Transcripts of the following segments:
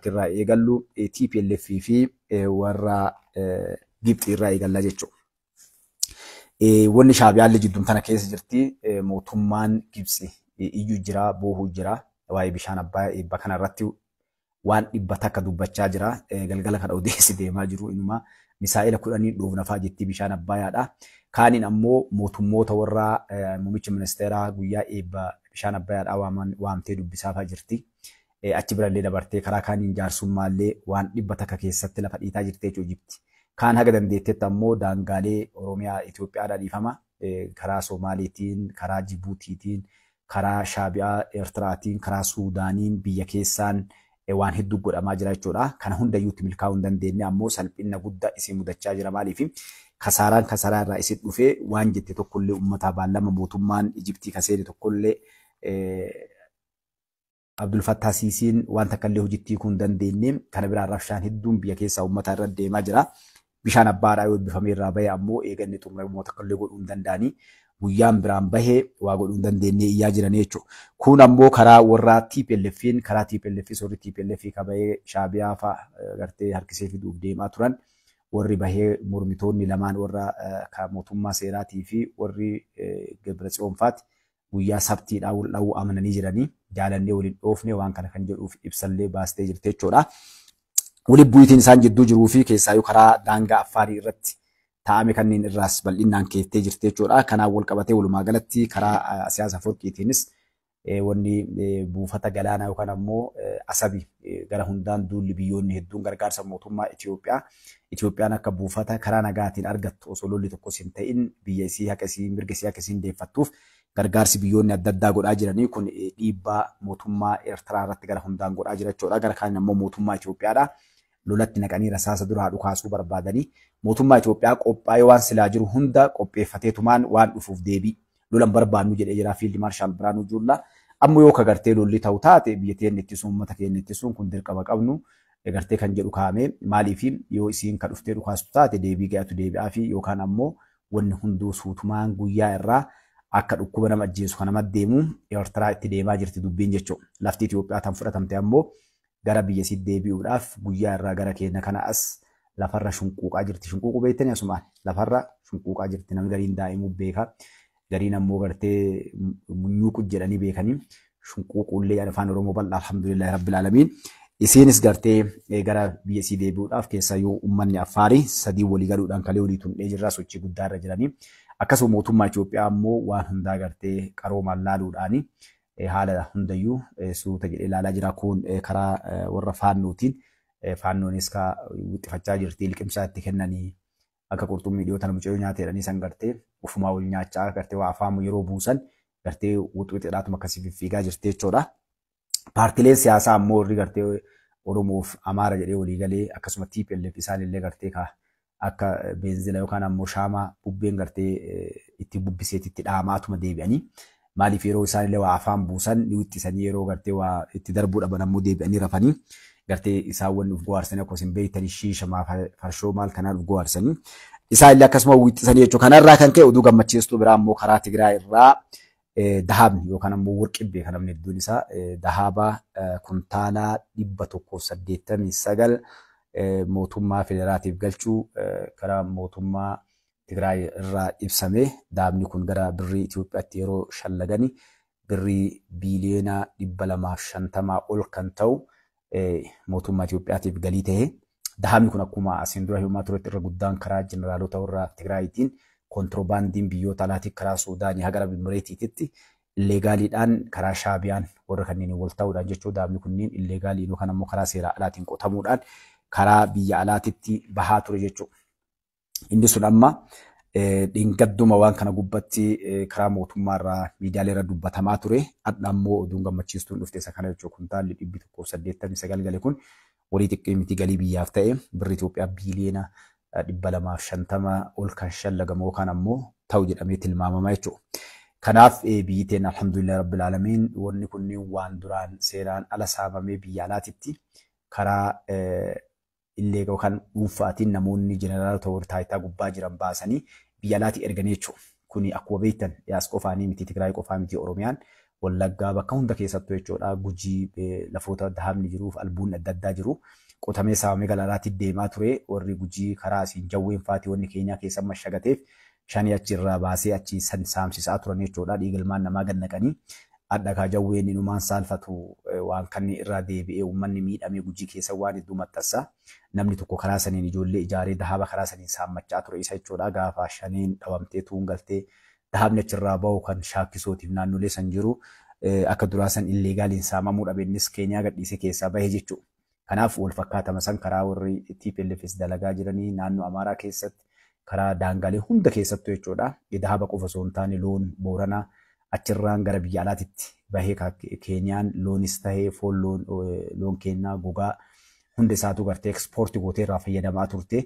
irraa eegallu TPLF fi warra Gibxi irraa eegallaa jechuudha. Wanni Shaabiyaan jidduu tana keessa jirti mootummaan Gibxi iyyuu jira boohuu jira waa'ee bishaan Abbayyaa eebba kana irratti waan dhibba takka dubbachaa jira galgala kana odeessi deemaa jiru inuma misaa'ila 10 dhoofnafaa jetti bishaan Abbayyaadha. Kaaniin ammoo mootummoota warra muummicha ministeeraa guyyaa eebba bishaan Abbayyaadha waamtee dubbisaafaa jirti. Achi birallee dabartee karaa kaaniin jaarsummaallee waan dhibba takka keessatti lafa dhiitaa jirti jechuudha Gibxi. Kaan haga dandeettetti ammoo daangaalee Oromiyaa Itoophiyaadhaa dhiifama karaa Somaaliitiin, karaa Jibuutiitiin, karaa Shaabiyaa Eertiraatiin, karaa Suudaaniin biyya keessaan waan hedduu godhamaa jira jechuudha. Kana hundayyuutti milkaa'uu hin dandeenye ammoo salphina guddaa isin mudachaa jira maaliif kasaraa irraa isin dhufee waan jette tokkollee uummataa baallama mootummaan Ijiptii kaseeni tokkollee Abdul Fattah Siisiin waan takkallee hojjettii kun dandeenye kana biraan rabshaan hedduun biyya keessaa uummataa irra deemaa jira. Bishaan Abbayyaadhaa yoo eebbifamee irraa bahee ammoo eeganni xumura immoo takkallee godhuu hin danda'anii guyyaan biraan bahee waa godhuu hin dandeenye iyyaa jiran jechuudha. Kun ammoo karaa warra TPLFiin karaa TPLF warri TPLF kabahee Shaabiyaa fa'a gartee harkisee fiduuf deemaa turan warri bahee mormitoonni lamaan warra mootummaa seeraatii fi warri Gabratsiyoon fa'aati guyyaa sabtiidhaa wal dha'uu amananii jiranii jaalannee waliin dhoofne waan kana kan jedhuuf ibsallee baastee jirti jechuudha. Waliin bu'iitiin isaan jidduu jiruu fi keessaayyuu karaa daangaa Affaarii irratti taa'ame kanneen irraas bal'inaan keettee jirti jechuudha. Kanaan wal qabatee walumaa galatti karaa siyaasa Afawarqiitiinis wanni buufata galaanaa yookaan ammoo Asabii gara hundaan duulli biyyoonni hedduun gargaarsa mootummaa Itoophiyaa. Itoophiyaan akka buufata karaa nagaatiin argattu osoo lolli tokkos hin ta'in biyya isii haqa isii mirga isii akka isiin deeffattuuf gargaarsi biyyoonni adda addaa godhaa jiranii kun dhiibbaa mootummaa Eertiraa irratti gara hundaan godhaa jira jechuudha. Gara kaan ammoo mootummaa Itoophiyaadha. Lolatti naqanii rasaasa duraa dhukaasuu barbaadanii mootummaa Itoophiyaa qophaa'ee waan silaa jiru hunda qopheeffateetumaan waan dhufuuf deebii lolan barbaannu jedhee jira Fiild Maarshaal Biraanuu Juullaa. Ammoo yoo kagartee lolli ta'u taate biyya teenya ittisuun uummata keenya ittisuun kun dirqama qabnu gartee kan jedhu kaa'ame maaliif yoo isiin ka dhuftee dhukaastu taate deebii ga'atu deebi'aa fi yookaan ammoo wanni hunduu suutumaan guyyaa irraa akka dhukkuba nama ajjeesu kana maddeemu Eertiraa itti deemaa jirti dubbiin jechuudha. Lafti Itoophiyaa tan fudhatamte ammoo gara biyya isii deebi'uudhaaf guyyaa irraa gara keenya kana as lafarra shunquuqaa jirti. Shunquuquu beektanii asumaan lafarra shunquuqaa jirti. Namni gariin daa'imuu beeka. Gariin ammoo gartee munyuuqu jedhanii beekanii shunquuqullee afaan Oromoo bal'aa alhamdulillahi rabbil aalamiin. Isiinis gartee gara biyya isii deebi'uudhaaf keessaayyuu uummanni Affaarii sadii walii galuudhaan kalee walii tuндhee jirraa sochii guddaa irra jiranii. Akkasuma mootummaa Itoophiyaa ammoo waan hundaa gartee qaroomaan laaluudhaanii haala hundayyuu suuta jedhee ilaalaa jira kun karaa warra faannootiin faannoonis ka wixxifachaa jirti liqimsaa itti kennanii akka qurxummii dhiyootan mucayyoo nyaata jedhanii san gartee ufumaa wal nyaachaa gartee waa afaamu yeroo buusan gartee wixxidhaatuma akkasii fiffiigaa jirti jechuudha. Paartileen siyaasaa ammoo warri gartee Oromoof Amaara jedhee walii galee akkasuma TPLF isaanillee gartee akka beenzila yookaan ammoo shaamaa bubbeen gartee itti bubbiseet itti dhaamaatuma deebi'anii maaliif yeroo isaanillee waa afaan buusan ni wixxisanii yeroo gartee waa itti darbuu dhaban ammoo deebi'anii rafanii gartee isaan wanni uf go'aarsanii akkuma isin beektanii shiishamaa farshoo maal kanaan uf go'aarsanii isaanillee akkasuma wixxisanii jechuudha. Kanarraa kan ka'e oduu gammachiistuu biraa ammoo karaa Tigraay irraa dahabni yookaan ammoo warqibee kan namni hedduun isaa dahaba kuntaalaa 189 mootummaa federaatiif galchuu karaa mootummaa Tigraay irraa ibsame dahabni kun gara birrii Itoophiyaatti yeroo shallagani birrii biiliyoona 250 ol kan ta'u mootummaa Itoophiyaatiif galii ta'e dahabni kun akkuma asiin dura himaa turetti irra guddaan karaa jeneraalota warra Tigraayitiin kontiroobaandiin biyyoota alaatii karaa Suudaanii hagara Imireetiitti illeegaaliidhaan karaa Shaabiyaan warra kanneen wal ta'uudhaan jechuudha dahabni kunniin illeegaaliin yookaan ammoo karaa seeraa alaatiin qotamuudhaan karaa biyya alaatitti bahaa ture jechuudha. Inni sun amma dhingadduma waan kana gubbatti karaa mootummaa irraa miidiyaalee irra dubbatamaa ture. Adda ammoo oduun gammachiistuun dhufte isa kana jechuudha. Kuntaalli 189 gale kun walii xiqqee miti galii biyyaaf ta'e birri Itoophiyaa biiliyoona 250 ol kan shallagamu yookaan ammoo ta'u jedhamee tilmaamama jechuudha. Kanaaf biyyi teenya alhamdulillah rabbil aalamiin wanni kunniin waan duraan seeraan ala saamamee biyya alaatitti karaa illee yookaan dhuunfaatiin namoonni jeneraalota warra taayitaa gubbaa jiran baasanii biyya alaatii erganii jechuudha. Kuni akkuma beektan dhiyaas qofaanii miti Tigraay qofaa miti Oromiyaan Wallaggaa bakka hunda keessattuu jechuudha. Gujii lafoota dahabni jiruuf albuun adda addaa jiru. Qotamee saamamee galalaatti deemaa ture. Warri Gujii karaa asiin jawween faatii wanni keenyaa keessa mashagateef shanii achirraa baasee achi san saamsisaa turan jechuudha. Dhiigalmaan namaa gannaqanii addakaa jawween inumaan saalfatu waan kanni irraa deebi'ee uummanni miidhamee Gujii keessa waan hedduu maxxansa. Namni tokko karaa saniin ijoollee ijaaree dahaba karaa saniin saammachaa ture isa jechuudha. Gaafa shaniin dhawamtee tuun galtee dahabni achirraa bahu kan shaakkisootiif naannolee san jiru akka duraa san illeegaaliin saamamuu dhabeennis Keenyaa gadhiisee keessaa bahe jechuudha. Kanaaf wal fakkaatama san karaa warri TPLFs dalagaa jiranii naannoo Amaaraa keessatti karaa daangaalee hunda keessattuu jechuudha. Dahaba qofa osoo hin taane loon Booranaa achirraan gara biyya alaatitti bahee Keenyaan loonis tahee foon loon kennaa gogaa hunda isaatu gartee ekspoortii gootee irraa fayyadamaa turte.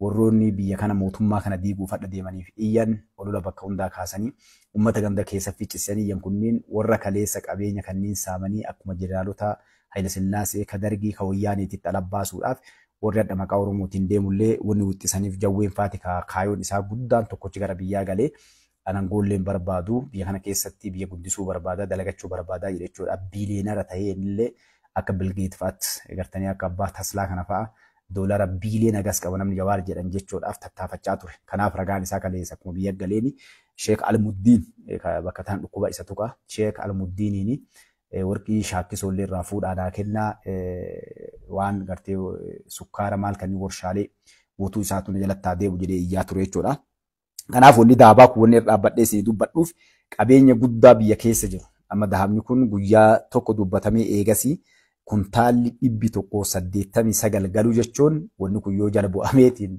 Warroonni biyya kana mootummaa kana diiguuf hadha deemaniif iyyan olola bakka hundaa kaasanii uummata ganda keessa ficcisanii iyyan kunniin warra kaleessa qabeenya kanneen saamanii akkuma jeneraalota Haayile Sillaasee ka Dargii ka Wayyaaniititti alabbaasuudhaaf warri hadha maqaa Oromootiin deemullee wanni wixxisaniif jawween faati kaayoon isaa guddaan tokkochi gara biyyaa galee anangoolleen barbaadu biyya kana keessatti biyya guddisuu barbaada dalagachuu barbaada jechuudha. Biiliyeenara ta'ee illee akka Bilgeet fa'aatti gartanii akka abbaa Taslaa kana fa'a doolara biiliyoona gas qaba namni Jawaar jedhan jechuudhaaf tattaafachaa ture. Kanaaf ragaan isaa kaleessa akkuma biyya galeeni Sheek Almuddiin bakka ta'an dhukkuba isa tuqa. Sheek Almuddiiniin warqii shaakkisoollee irraa fuudhaadhaa kennaa waan gartee sukkaara maal kanneen warshaalee guutuu isaatu na jalatti deebi'u jedhee iyyaa ture jechuudha. Kanaaf wanni dahabaa kun wanni irraa dhaabbadhee isin dubbadhuuf qabeenya guddaa biyya keessa jiru. Amma dahabni kun guyyaa tokko dubbatamee eegasii kuntaalli 189 galuu jechuun wanni kun yoo jala bu'ameetiin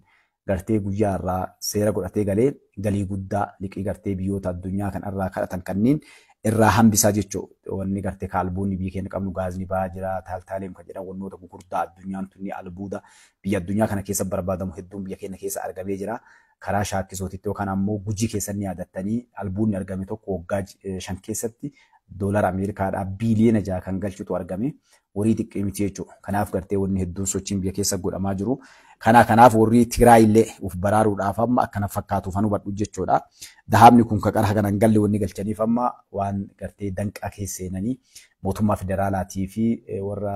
gartee guyyaa irraa seera godhatee galee galii guddaa liqii gartee biyyoota addunyaa kan irraa kadhatan kanneen irraa hambisaa jechuudha. Wanni gartee kaalbuunni biyya keenya qabnu gaazni ba'aa jira taaltaaleem kan jedhan wannoota gurguddaa addunyaan tunni albuuda biyya addunyaa kana keessa barbaadamu hedduun biyya keenya keessa argamee jira. Karaa shaakkisootitti yookaan ammoo Gujii keessatti yaadattanii albuunni argame tokko waggaa 5 keessatti doolara Ameerikaadhaa biiliyoona 6 kan galchutu argame. Warii xiqqee miti jechuudha. Kanaaf gartee wanni hedduun sochiin biyya keessa godhamaa jiru. Kanaaf warri Tigraay illee uf baraaruudhaaf amma akkana fakkaatuuf hanu badhu jechuudha. Dahabni kun qara kanan galle wanni galchaniif amma waan gartee danqaa keessa seenanii mootummaa federaalaatii fi warra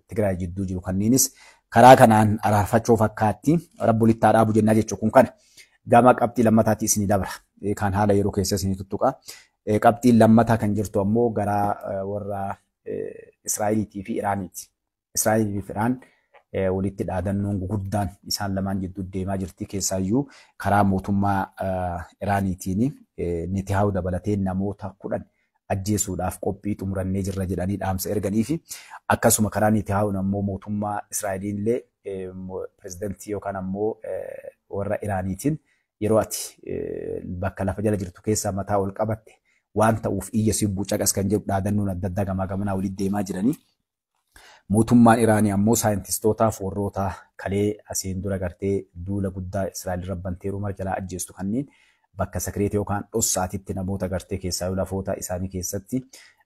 Tigraay jidduu jiru kanneenis karaa kanaan araarfachuu fakkaatti rabbulittaa dhaabu jennaa jechuun kun kana gama qabxii lammataatti isinii dabra. Kan haala yeroo keessa isinii tuttuqa. Qabxiin lammataa kan jirtu ammoo gara warra Israa'eliitii fi Iraaniiti. Israa'elii fi Iraan walitti dhaadannoon guguddaan isaan lamaan jidduu deemaa jirti. Keessaayyuu karaa mootummaa Iraaniitiin Netihaawu dabalatee namoota 10 ajjeesuudhaaf qophii xumurannee jirra jedhanii dhaamsa erganii fi akkasuma karaa Netihaawun ammoo mootummaa Israa'eliin illee pirezidantii yookaan ammoo warra Iraaniitiin yeroo ati bakka lafa jala jirtu keessaa mataa ol qabatte waan ta'uuf iyya sibbuu caqas kan jedhu dhaadannoon adda addaa gamaa gamanaa walitti deemaa jiranii. Mootummaan Iraanii ammoo saayintistootaaf warroota kalee asiin dura gartee duula guddaa Israa'el rabbanteeruu mara jalaa ajjeestu kanneen bakka sakireetii yookaan dhossaatitti namoota gartee keessaa lafoota isaanii keessatti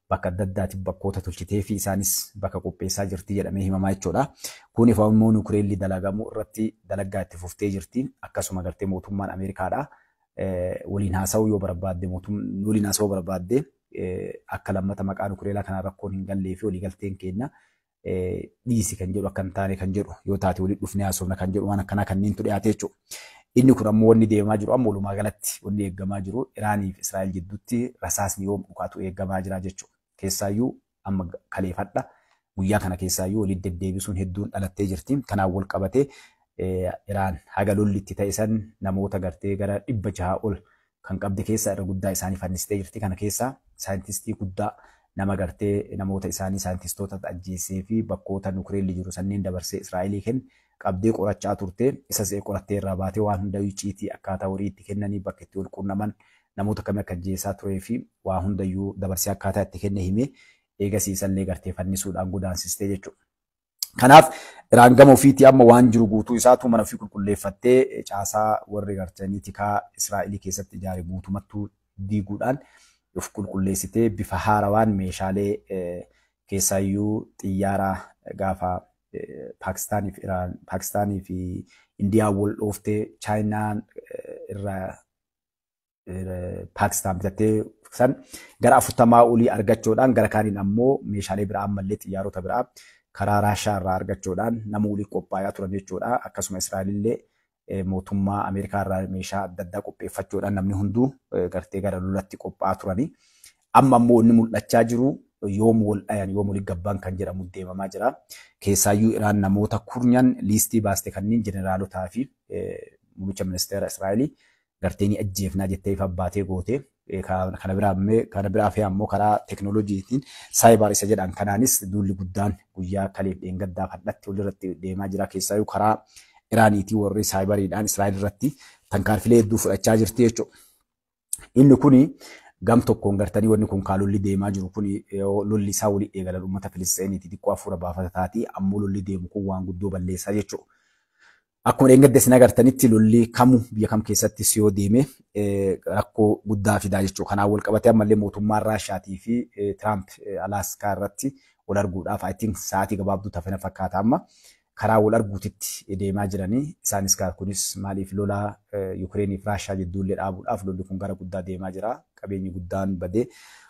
bakka adda addaatiif bakkoota tolchitee fi isaanis bakka qopheessaa jirti jedhamee himamaa jechuudha. Kun ifa immoo nukileelli dalagamuu irratti dalagaa itti fuftee jirti. Akkasuma gartee mootummaan Ameerikaadhaa waliin haasa'uu yoo barbaadde waliin haasa'uu barbaadde akka lammata maqaa nukileelaa kanaan rakkoon hin gallee fi waliigalteen kenna dhiisi kan jedhu akka hin taane kan jedhu yoo taate walitti dhufnee haasofna kan jedhu waan akkanaa kanneentu dhiyaate jechuudha. Inni kun ammoo wanni deemaa jiru ammoo walumaa galatti wanni eeggamaa jiru Iraanii fi Israa'el jidduutti rasaasni yoom dhukaatu eeggamaa jira jechuudha. Keessaayyuu amma kaleeffadha guyyaa kana keessaayyuu walitti deddeebisuun hedduun dhalattee jirti. Kanaan wal qabatee Iraan haga lolli itti ta'e san namoota gartee gara 600 ol kan qabdi keessaa irra guddaa isaanii fannistee jirti. Kana keessaa saayintistii guddaa nama gartee namoota isaanii saayintistoota ajjeesee fi bakkoota nukileelli jiru sanneen dabarsee Israa'elii kenne qabdee qorachaa turte. Isas qorattee irraa baatee waan hundayyuu iciitii akkaataa horii itti kennanii bakka itti wal quunnaman namoota kamii akka ajjeesaa turee fi waa hundayyuu dabarsee akkaataa itti kenne himee eegasiisallee gartee fannisuudhaan godaansistee jechuudha. Kanaaf Iraan gama ofiitii amma waan jiru guutuu isaatu mana ofii qulqulleeffattee caasaa warri gartanii tikaa Israa'elii keessatti ijaare guutumattuu diiguudhaan of qulqulleessitee bifa haarawaan meeshaalee keessaayyuu xiyyaara gaafa Paakistaanii fi Indiyaan wal dhooftee Chaayinaan irraa Paakistaan bitattee san gara 40 olii argachuudhaan gara kaaniin ammoo meeshaalee biraa ammallee xiyyaarota biraa karaa Raashaa irraa argachuudhaan nama olii qophaa'aa turan jechuudha. Akkasuma Israa'elillee mootummaa Ameerikaa irraa meeshaa adda addaa qopheeffachuudhaan namni hunduu gartee gara lolatti qophaa'aa turani. Amma ammoo inni mul'achaa jiru yoom wal dhayan yoom walii gabbaan kan jedhamu deemamaa jira. Keessaayyuu Iraan namoota kurnyan liistii baaste kanneen jeneraalotaa fi muummicha ministeera Israa'elii gartee ni ajjeefnaa jettee ifa baatee goote. Kana biraa fi ammoo karaa teekinooloojiitiin saayibaar isa jedhan kanaanis duulli guddaan guyyaa kaleef dheengaddaa fadhatti walirratti deemaa jira. Keessaayyuu karaa Iraaniitii warri saayibariidhaan Israa'el irratti tarkaanfilee hedduu fudhachaa jirti jechuudha. Inni kuni gam tokkoon gartanii wanni kun lolli deemaa jiru kuni lolli isaa walii eegalan uummata Filistiiniitii xiqqoo hafuura baafata taati ammoo lolli deemu kun waan guddoo balleessaa jechuudha. Akkuma dheengadde isin agartanitti lolli kamu biyya kam keessattis yoo deeme rakkoo guddaa fidaa jechuudha. Kanaan wal qabatee ammallee mootummaan Raashaatii fi Tiraamp Alaaskaa irratti wal arguudhaaf sa'aatii gabaabduu tafe na fakkaata amma karaa wal arguutitti deemaa jiranii. Isaanis kunis maaliif lola Yukireeniif Raashaa jidduullee dhaabuudhaaf lolli kun gara guddaa deemaa jira. Qabeenyi guddaan badee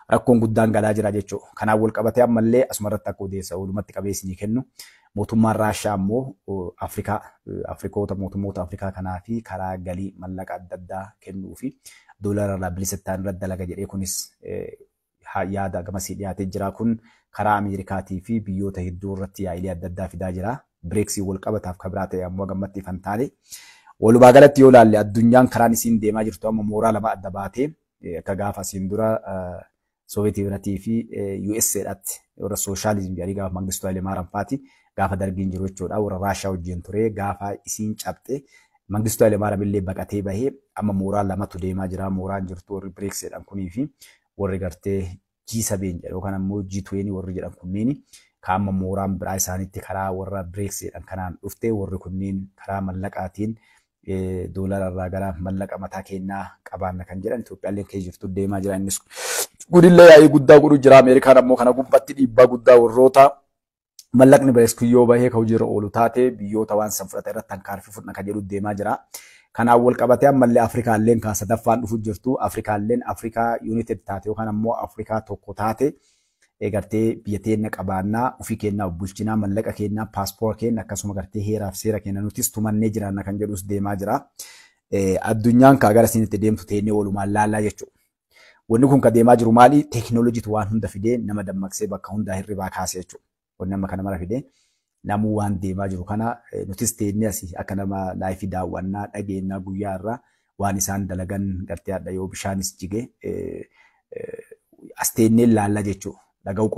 rakkoon guddaan galaa jira jechuudha. Kanaan wal qabatee ammallee asumarratti akka odeessa walumatti qabeessinii kennu. Mootummaan Raashaa ammoo mootummoota Afrikaa kanaa fi karaa galii mallaqa adda addaa kennuu fi doolara irraa bilisa ta'an irratti dalaga jedhee kunis yaada gamasii dhiyaatee jira. Kun karaa Ameerikaatii fi biyyoota hedduu irratti yaa'ilee adda addaa fidaa jira. Bireeksii wal qabataaf kabiraa ta'e ammoo gammatti ifan taane. Walumaa galatti yoo ilaalle addunyaan karaan isiin deemaa jirtu amma mooraa lama adda baatee akka gaafa asiin dura Sooviyetii biratii fi USA'dhaatti warra sooshaalizimii jedhanii gaafa Mangistuu Hayilemaariyaam faati gaafa dargiin jiru jechuudha. Warra Raashaa wajjin ture gaafa isiin cabxe Mangistuu Hayilemaariyaam illee baqatee bahee amma mooraa lamatu deemaa jira. Mooraan jirtu warri Bireeksiidhaan kunii fi warri gartee G7 jedhu yookaan ammoo G20 warri jedhan kunniin kaama mooraan biraa isaaniitti karaa warra Bireeksiidhaan kanaan dhufte warri kunniin karaa mallaqaatiin doolara irraa gara mallaqa mataa keenyaa qabaanna kan jedhan Itoophiyaallee keessa jirtu deemaa jira. Innis gudillee yaa'ii guddaa godhu jira. Ameerikaan ammoo kana gubbatti dhiibbaa guddaa warroota mallaqni Bireeskiyyoo bahee ka hojiirra oolu taate biyyoota waan san fudhate irratti hankaarfii fudhana kan jedhu deemaa jira. Kanaan wal qabatee ammallee Afrikaalleen kan sadaffaan dhufu jirtu. Afrikaalleen Afrikaa United taate yookaan ammoo Afrikaa tokko taate gartee biyya teenya qabaannaa ofii keenyaa bulchinaa mallaqa keenyaa paaspoora keenya akkasuma gartee heeraaf seera keenya nutis tumannee jiraanna kan jedhus deemaa jira. Addunyaan kaa gara isinitti deemtu teennee walumaan laallaa jechuudha. Wanni kun ka deemaa jiru maali? Teekinooloojiitu waan hunda fidee nama dammaqsee bakka hundaa hirribaa kaasee jechuudha. Wanni amma kana mara fidee namuu waan deemaa jiru kana nutis teennee asii akka nama laayifii daawwannaa dhageenyaa guyyaa irraa waan isaan dalagan gartee adda yoo bishaanis jige as teennee laallaa jechuudha. Dhaga'u